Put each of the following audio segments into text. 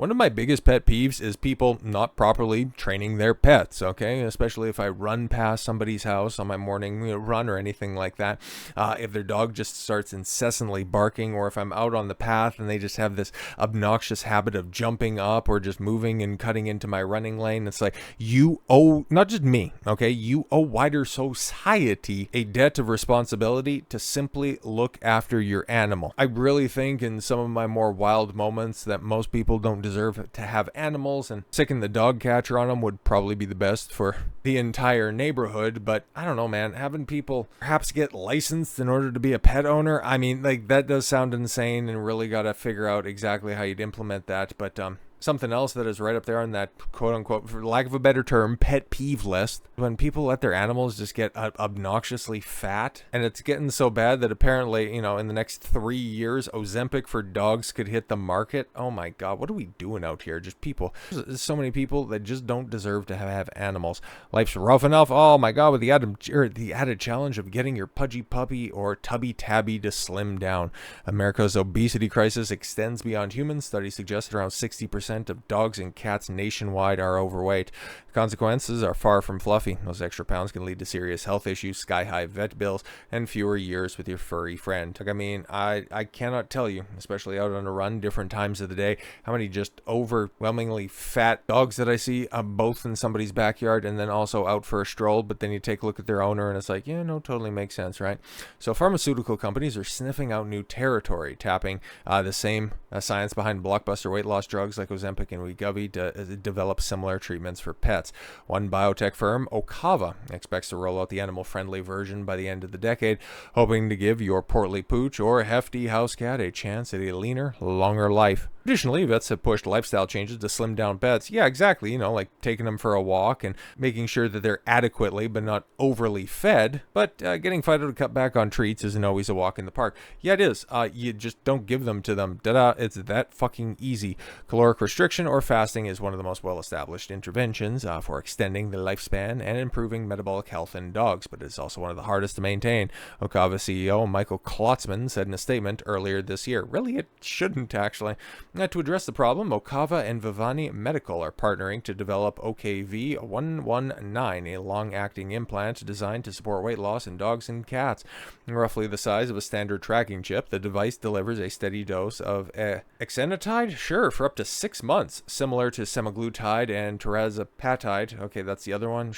One of my biggest pet peeves is people not properly training their pets, okay? Especially if I run past somebody's house on my morning run or anything like that. If their dog just starts incessantly barking, or if I'm out on the path and they just have this obnoxious habit of jumping up or just moving and cutting into my running lane, it's like, you owe, not just me, okay? You owe wider society a debt of responsibility to simply look after your animal. I really think in some of my more wild moments that most people don't deserve to have animals, and sticking the dog catcher on them would probably be the best for the entire neighborhood. But I don't know, man, having people perhaps get licensed in order to be a pet owner, I mean, like, that does sound insane, and really got to figure out exactly how you'd implement that. But something else that is right up there on that quote-unquote, for lack of a better term, pet peeve list, when people let their animals just get obnoxiously fat. And it's getting so bad that apparently, in the next 3 years, Ozempic for dogs could hit the market. Oh my god, what are we doing out here? Just people. There's so many people that just don't deserve to have animals. Life's rough enough. Oh my god, with the added challenge of getting your pudgy puppy or tubby tabby to slim down. America's obesity crisis extends beyond humans. Studies suggest around 60% of dogs and cats nationwide are overweight. The consequences are far from fluffy. Those extra pounds can lead to serious health issues, sky-high vet bills, and fewer years with your furry friend. Like, I mean, I cannot tell you, especially out on a run, different times of the day, how many just overwhelmingly fat dogs that I see, both in somebody's backyard and then also out for a stroll. But then you take a look at their owner and it's like, yeah, no, totally makes sense, right? So pharmaceutical companies are sniffing out new territory, tapping the same science behind blockbuster weight loss drugs like Ozempic and Wegovy to develop similar treatments for pets. One biotech firm, Okava, expects to roll out the animal-friendly version by the end of the decade, hoping to give your portly Pooch or hefty house cat a chance at a leaner, longer life. Additionally, vets have pushed lifestyle changes to slim down pets. Yeah, exactly. Like taking them for a walk and making sure that they're adequately but not overly fed. But getting Fido to cut back on treats isn't always a walk in the park. Yeah, it is. You just don't give them to them. Ta-da! It's that fucking easy. Caloric restriction or fasting is one of the most well-established interventions for extending the lifespan and improving metabolic health in dogs, but it's also one of the hardest to maintain. Okava CEO Michael Klotzman said in a statement earlier this year. Really, it shouldn't, actually. To address the problem, Okava and Vivani Medical are partnering to develop OKV119, a long-acting implant designed to support weight loss in dogs and cats. Roughly the size of a standard tracking chip, the device delivers a steady dose of exenatide, for up to 6 months, similar to semaglutide and tirzepatide. Okay, that's the other one,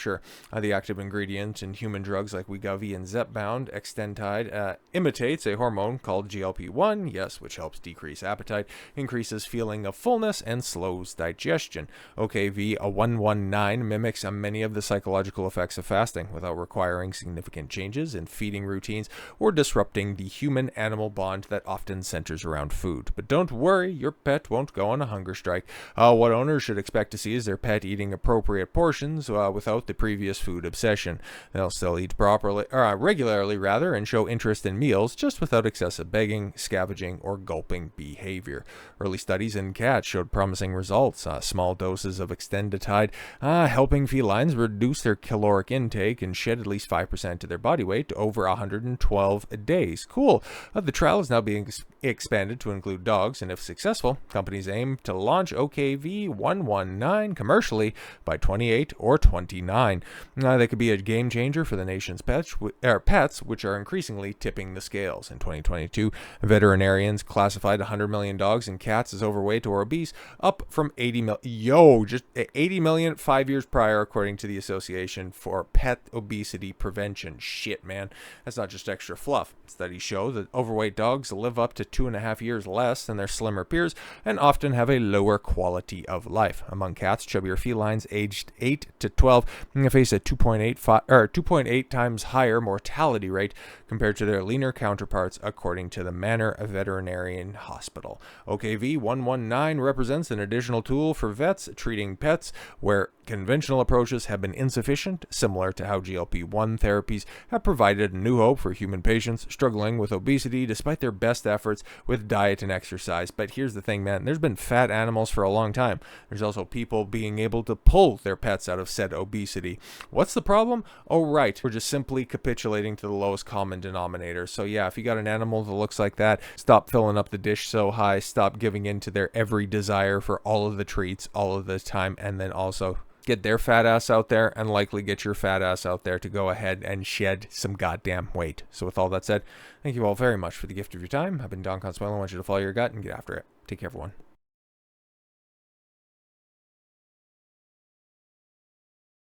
the active ingredient in human drugs like Wegovy and Zepbound. Extenditide imitates a hormone called GLP-1, yes, which helps decrease appetite, increases feeling of fullness, and slows digestion. OKV119 mimics many of the psychological effects of fasting without requiring significant changes in feeding routines or disrupting the human-animal bond that often centers around food. But don't worry, your pet won't go on a hunger strike. What owners should expect to see is their pet eating appropriate portions without the previous food obsession. They'll still eat regularly, and show interest in meals, just without excessive begging, scavenging, or gulping behavior. Early studies in cats showed promising results. Small doses of extenditide helping felines reduce their caloric intake and shed at least 5% of their body weight over 112 days. Cool. The trial is now being expanded to include dogs, and if successful, companies aim to launch OKV119 commercially by 28 or 29. They could be a game changer for the nation's pets, which are increasingly tipping the scales. In 2022, veterinarians classified 100 million dogs and cats as overweight or obese, up from 80 million. Just 80 million 5 years prior, according to the Association for Pet Obesity Prevention. Shit, man. That's not just extra fluff. Studies show that overweight dogs live up to 2.5 years less than their slimmer peers and often have a lower quality of life. Among cats, chubbier felines aged 8 to 12 face a 2.8 times higher mortality rate compared to their leaner counterparts, according to the Manor Veterinarian Hospital. OKV119 represents an additional tool for vets treating pets where conventional approaches have been insufficient, similar to how GLP-1 therapies have provided new hope for human patients struggling with obesity despite their best efforts with diet and exercise. But here's the thing, man, there's been fat animals animals for a long time. There's also people being able to pull their pets out of said obesity. What's the problem? Oh, right. We're just simply capitulating to the lowest common denominator. So yeah, if you got an animal that looks like that, stop filling up the dish so high. Stop giving in to their every desire for all of the treats all of the time. And then also get their fat ass out there and likely get your fat ass out there to go ahead and shed some goddamn weight. So with all that said, thank you all very much for the gift of your time. I've been Don Consuelo. I want you to follow your gut and get after it. Take care, everyone.